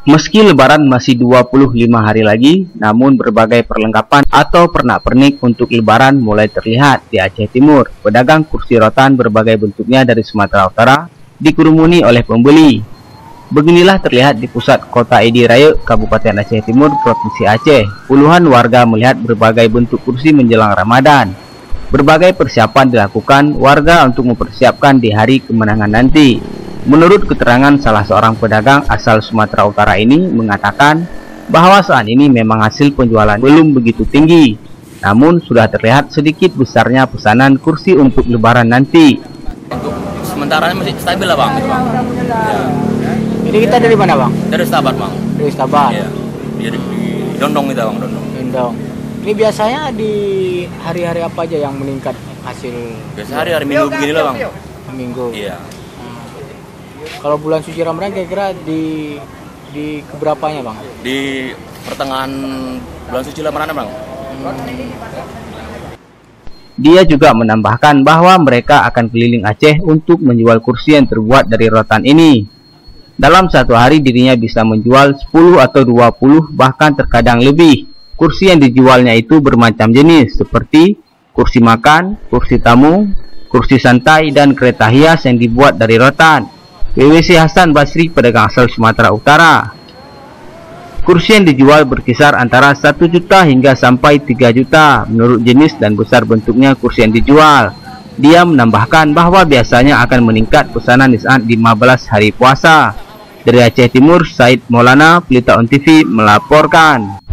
Meski Lebaran masih 25 hari lagi, namun berbagai perlengkapan atau pernak-pernik untuk Lebaran mulai terlihat di Aceh Timur. Pedagang kursi rotan berbagai bentuknya dari Sumatera Utara dikerumuni oleh pembeli. Beginilah terlihat di pusat kota Edi Raya, Kabupaten Aceh Timur, Provinsi Aceh. Puluhan warga melihat berbagai bentuk kursi menjelang Ramadan. Berbagai persiapan dilakukan warga untuk mempersiapkan di hari kemenangan nanti. Menurut keterangan salah seorang pedagang asal Sumatera Utara ini mengatakan bahwa saat ini memang hasil penjualan belum begitu tinggi, namun sudah terlihat sedikit besarnya pesanan kursi untuk Lebaran nanti. Untuk sementara masih stabil lah bang, gitu bang. Ya. Ini kita dari mana bang? Dari Stabat bang. Dari Stabat. Ya. Jadi di Dondong kita bang, Dondong. Dondong. Ini biasanya di hari-hari apa aja yang meningkat hasil? Biasa hari Minggu begini lah bang. Minggu. Iya. Kalau bulan suci Ramadan kira-kira di keberapanya bang? Di pertengahan bulan suci Ramadan bang. Dia juga menambahkan bahwa mereka akan keliling Aceh untuk menjual kursi yang terbuat dari rotan ini. Dalam satu hari dirinya bisa menjual 10 atau 20 bahkan terkadang lebih. Kursi yang dijualnya itu bermacam jenis seperti kursi makan, kursi tamu, kursi santai, dan kereta hias yang dibuat dari rotan. WWC Hasan Basri, pedagang asal Sumatera Utara. Kursi yang dijual berkisar antara 1 juta hingga sampai 3 juta menurut jenis dan besar bentuknya kursi yang dijual. Dia menambahkan bahwa biasanya akan meningkat pesanan di saat 15 hari puasa. Dari Aceh Timur, Said Maulana, Pelita On TV melaporkan.